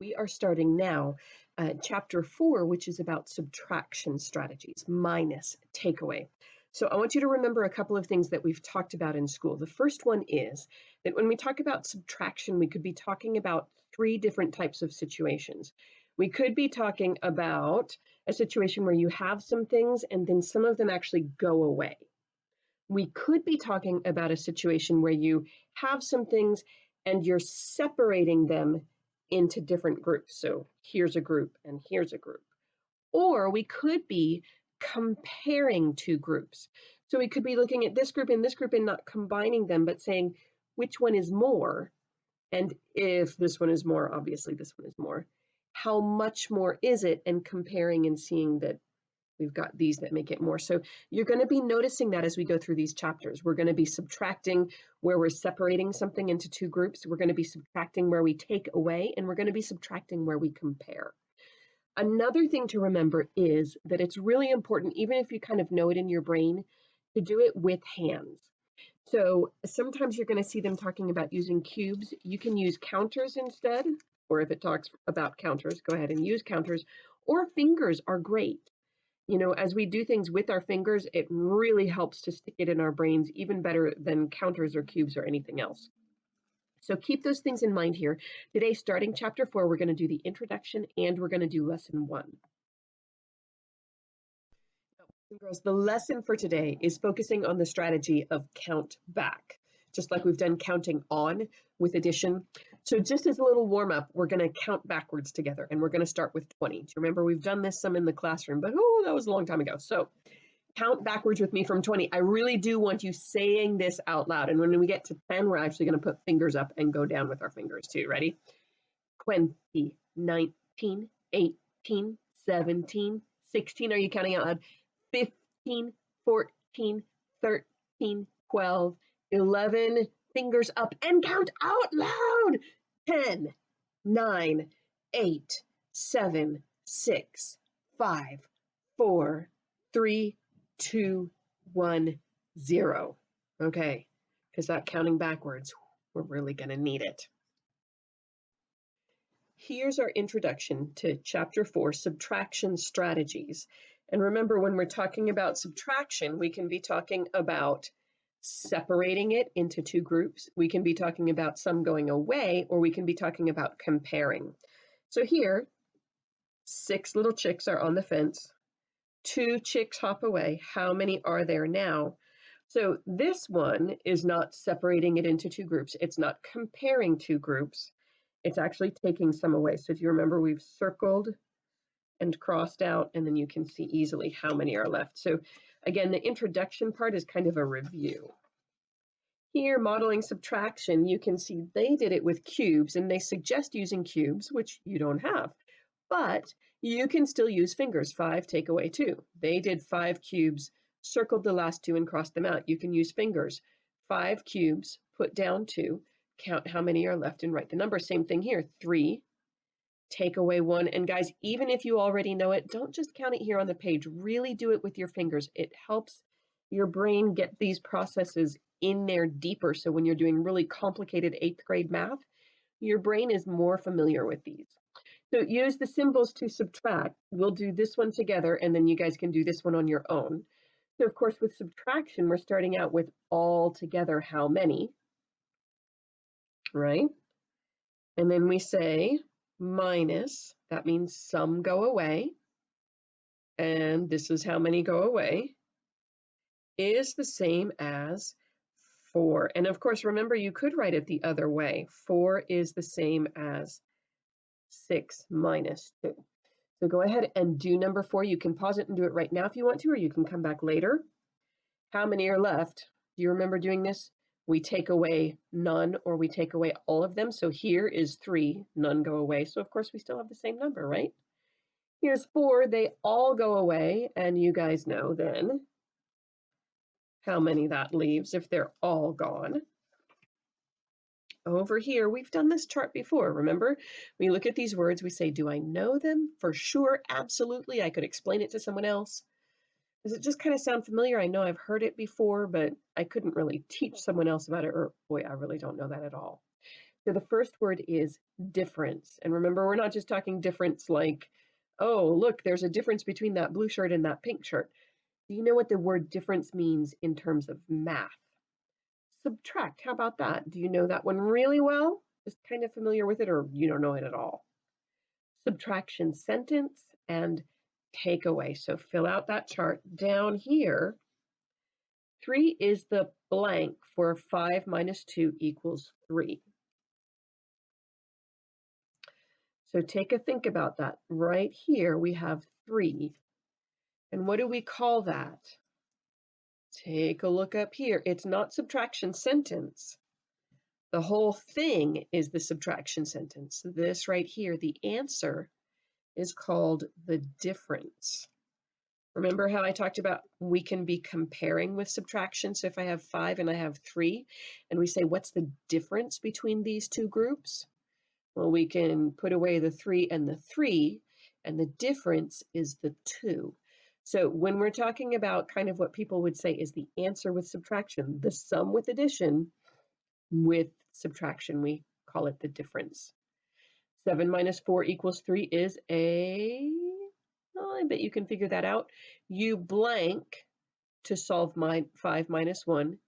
We are starting now chapter 4, which is about subtraction strategies, minus takeaway. So I want you to remember a couple of things that we've talked about in school. The first one is that when we talk about subtraction, we could be talking about 3 different types of situations. We could be talking about a situation where you have some things and then some of them actually go away. We could be talking about a situation where you have some things and you're separating them into different groups. So here's a group and here's a group. Or we could be comparing 2 groups. So we could be looking at this group and not combining them, but saying which one is more. And if this one is more, obviously this one is more. How much more is it? And comparing and seeing that we've got these that make it more. So you're going to be noticing that as we go through these chapters. We're going to be subtracting where we're separating something into 2 groups. We're going to be subtracting where we take away, and we're going to be subtracting where we compare. Another thing to remember is that it's really important, even if you kind of know it in your brain, to do it with hands. So sometimes you're going to see them talking about using cubes. You can use counters instead, or if it talks about counters, go ahead and use counters, or fingers are great. You know, as we do things with our fingers, it really helps to stick it in our brains even better than counters or cubes or anything else. So keep those things in mind here. Today, starting chapter 4, we're going to do the introduction and we're going to do lesson 1. Girls, the lesson for today is focusing on the strategy of count back, just like we've done counting on with addition. So just as a little warm up, we're going to count backwards together, and we're going to start with 20. Do you remember we've done this some in the classroom, but oh, that was a long time ago. So count backwards with me from 20. I really do want you saying this out loud. And when we get to 10, we're actually going to put fingers up and go down with our fingers too. Ready? 20, 19, 18, 17, 16. Are you counting out loud? 15, 14, 13, 12, 11, fingers up and count out loud. 10, 9, 8, 7, 6, 5, 4, 3, 2, 1, 0. Okay, because that counting backwards, we're really going to need it. Here's our introduction to chapter 4, subtraction strategies. And remember, when we're talking about subtraction, we can be talking about separating it into 2 groups. We can be talking about some going away, or we can be talking about comparing. So here, 6 little chicks are on the fence. 2 chicks hop away. How many are there now? So this one is not separating it into 2 groups. It's not comparing 2 groups. It's actually taking some away. So if you remember, we've circled and crossed out, and then you can see easily how many are left. So again, the introduction part is kind of a review. Here, modeling subtraction, you can see they did it with cubes, and they suggest using cubes, which you don't have. But you can still use fingers. 5, take away 2. They did 5 cubes, circled the last 2 and crossed them out. You can use fingers. 5 cubes, put down 2, count how many are left and write the number. Same thing here, 3, take away 1. And guys, even if you already know it, don't just count it here on the page. Really do it with your fingers. It helps your brain get these processes in there deeper. So when you're doing really complicated 8th grade math, your brain is more familiar with these. So use the symbols to subtract. We'll do this one together, and then you guys can do this one on your own. So of course, with subtraction, we're starting out with all together how many, right? And then we say minus, that means some go away, and this is how many go away, is the same as 4. And of course, remember, you could write it the other way. 4 is the same as 6 minus 2. So go ahead and do number 4. You can pause it and do it right now if you want to, or you can come back later. How many are left? Do you remember doing this? We take away none, or we take away all of them. So here is 3, none go away. So of course we still have the same number, right? Here's 4, they all go away, and you guys know then how many that leaves if they're all gone. Over here, we've done this chart before, remember? We look at these words, we say, do I know them? For sure, absolutely, I could explain it to someone else. Does it just kind of sound familiar? I know I've heard it before, but I couldn't really teach someone else about it, or boy, I really don't know that at all. So the first word is difference. And remember, we're not just talking difference like, oh, look, there's a difference between that blue shirt and that pink shirt. Do you know what the word difference means in terms of math? Subtract, how about that? Do you know that one really well? Just kind of familiar with it, or you don't know it at all? Subtraction sentence and takeaway. So fill out that chart down here. 3 is the blank for 5 minus 2 equals 3. So take a think about that. Right here we have 3. And what do we call that? Take a look up here. It's not subtraction sentence. The whole thing is the subtraction sentence. This right here, the answer, is called the difference. Remember how I talked about we can be comparing with subtraction? So if I have 5 and I have 3, and we say, what's the difference between these two groups? Well, we can put away the 3, and the difference is the 2. So when we're talking about kind of what people would say is the answer with subtraction, the sum with addition, with subtraction, we call it the difference. 7 minus 4 equals 3 is I bet you can figure that out. You blank to solve 5 minus 1.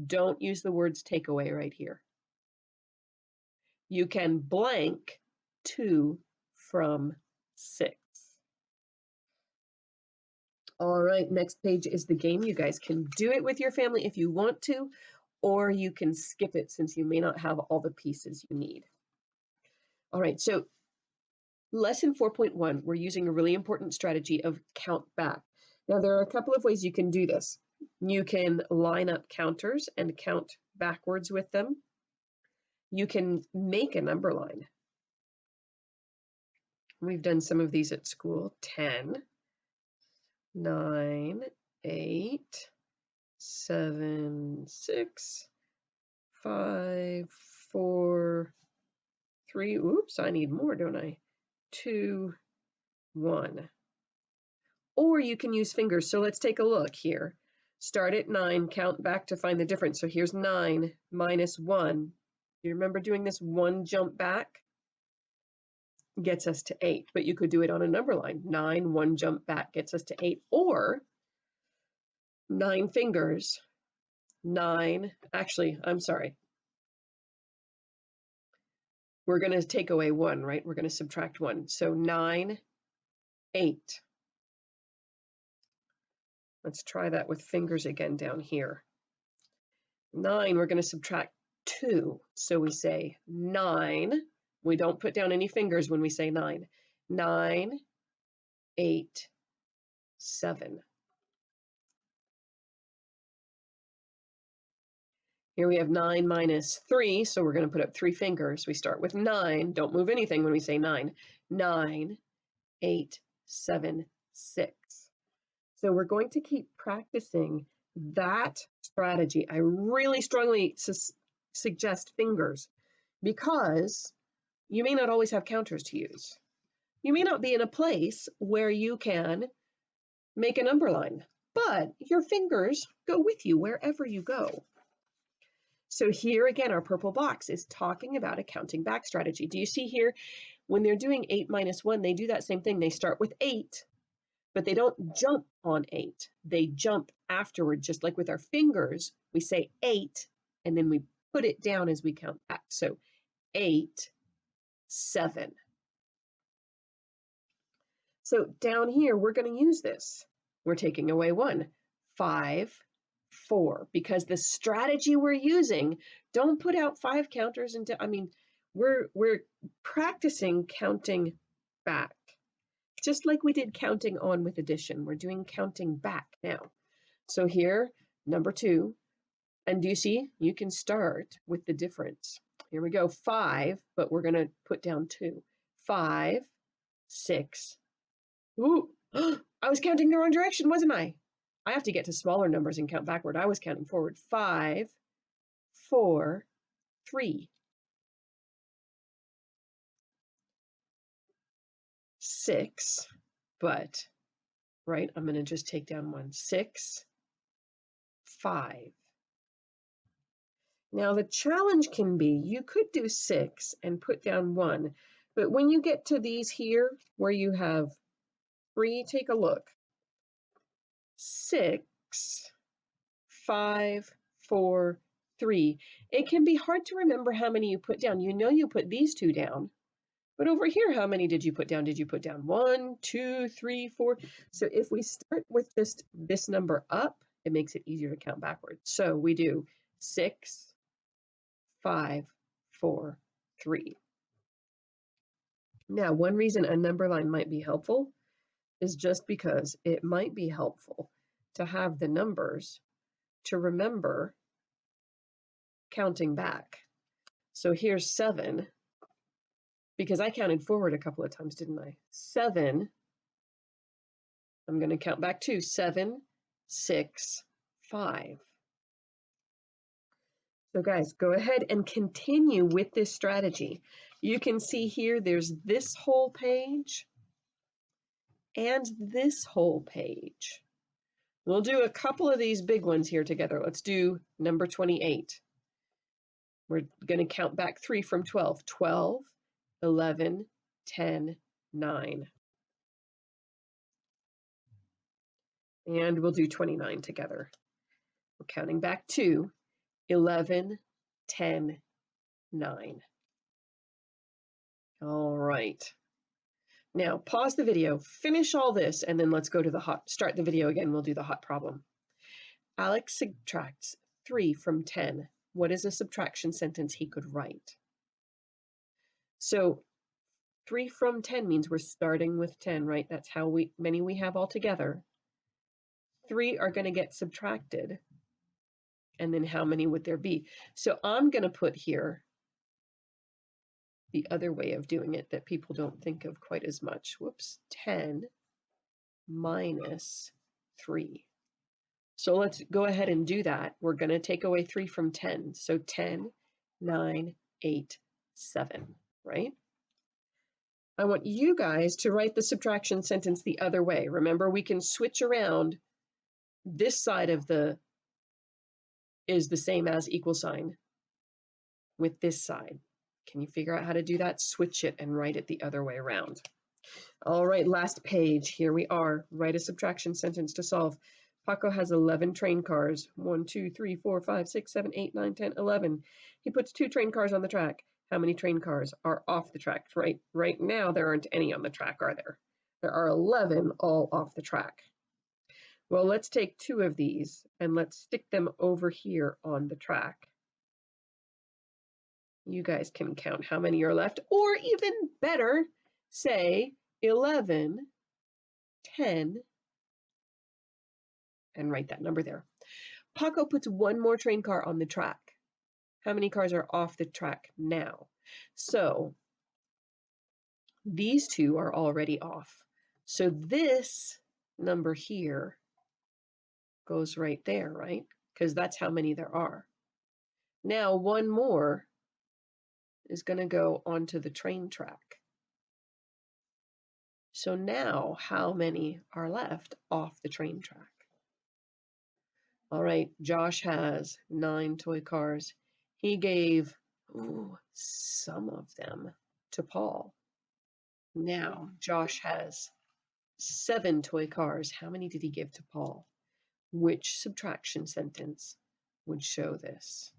Don't use the words take away right here. You can blank 2 from 6. All right, next page is the game. You guys can do it with your family if you want to, or you can skip it since you may not have all the pieces you need. All right, so lesson 4.1, we're using a really important strategy of count back. Now, there are a couple of ways you can do this. You can line up counters and count backwards with them. You can make a number line. We've done some of these at school. 10, 9, 8, 7, 6, 5, 4, 3. Oops, I need more, don't I? 2, 1. Or you can use fingers. So let's take a look here. Start at 9, count back to find the difference. So here's 9 minus 1. You remember doing this one jump back? Gets us to 8, but you could do it on a number line. 9, one jump back gets us to 8, or 9 fingers, 9, actually, I'm sorry. We're going to take away 1, right? We're going to subtract 1. So 9, 8. Let's try that with fingers again down here. 9, we're going to subtract 2. So we say 9. We don't put down any fingers when we say 9. 9, 8, 7. Here we have 9 minus 3, so we're going to put up 3 fingers. We start with 9. Don't move anything when we say 9. 9, 8, 7, 6. So we're going to keep practicing that strategy. I really strongly suggest fingers because you may not always have counters to use. You may not be in a place where you can make a number line, but your fingers go with you wherever you go. So here again, our purple box is talking about a counting back strategy. Do you see here, when they're doing 8 minus 1, they do that same thing. They start with 8, but they don't jump on 8. They jump afterward, just like with our fingers. We say 8, and then we put it down as we count back. So 8, 7. So down here, we're going to use this. We're taking away 1, 5, 4, because the strategy we're using, don't put out 5 counters into, we're practicing counting back. Just like we did counting on with addition, we're doing counting back now. So here, number 2, and do you see, you can start with the difference. Here we go, 5, but we're gonna put down 2. 5, 6, ooh, I was counting the wrong direction, wasn't I? I have to get to smaller numbers and count backward. I was counting forward. 5, 4, 3, 6, but, right, I'm gonna just take down 1. 6, 5. Now the challenge can be, you could do 6 and put down 1, but when you get to these here, where you have 3, take a look. 6, 5, 4, 3. It can be hard to remember how many you put down. You know you put these 2 down, but over here, how many did you put down? Did you put down 1, 2, 3, 4? So if we start with just this number up, it makes it easier to count backwards. So we do 6, 5, 4, 3. Now, one reason a number line might be helpful is just because it might be helpful to have the numbers to remember counting back. So here's 7, because I counted forward a couple of times, didn't I? 7, I'm going to count back 2, 7, 6, 5. So guys, go ahead and continue with this strategy. You can see here, there's this whole page and this whole page. We'll do a couple of these big ones here together. Let's do number 28. We're going to count back 3 from 12. 12, 11, 10, 9. And we'll do 29 together. We're counting back 2, 11, 10, 9. All right. Now pause the video, finish all this, and then let's go to start the video again. We'll do the hot problem. Alex subtracts 3 from 10. What is a subtraction sentence he could write? So 3 from 10 means we're starting with 10, right? That's how many we have all together. 3 are going to get subtracted. And then how many would there be? So I'm going to put here the other way of doing it that people don't think of quite as much. Whoops, 10 minus 3. So let's go ahead and do that. We're going to take away 3 from 10. So 10, 9, 8, 7, right? I want you guys to write the subtraction sentence the other way. Remember, we can switch around. This side of the is the same as equal sign with this side. Can you figure out how to do that? Switch it and write it the other way around. All right, last page. Here we are. Write a subtraction sentence to solve. Paco has 11 train cars. 1, 2, 3, 4, 5, 6, 7, 8, 9, 10, 11. He puts 2 train cars on the track. How many train cars are off the track? Right now, there aren't any on the track, are there? There are 11 all off the track. Well, let's take 2 of these and let's stick them over here on the track. You guys can count how many are left, or even better, say 11, 10, and write that number there. Paco puts 1 more train car on the track. How many cars are off the track now? So these 2 are already off. So this number here goes right there, right? Because that's how many there are. Now 1 more is going to go onto the train track. So now how many are left off the train track? All right, Josh has 9 toy cars. He gave some of them to Paul. Now Josh has 7 toy cars. How many did he give to Paul? Which subtraction sentence would show this?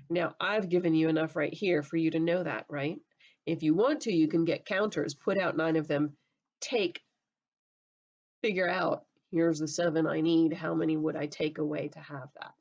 Now I've given you enough right here for you to know that, right? If you want to, you can get counters, put out 9 of them, figure out, here's the 7 I need, how many would I take away to have that?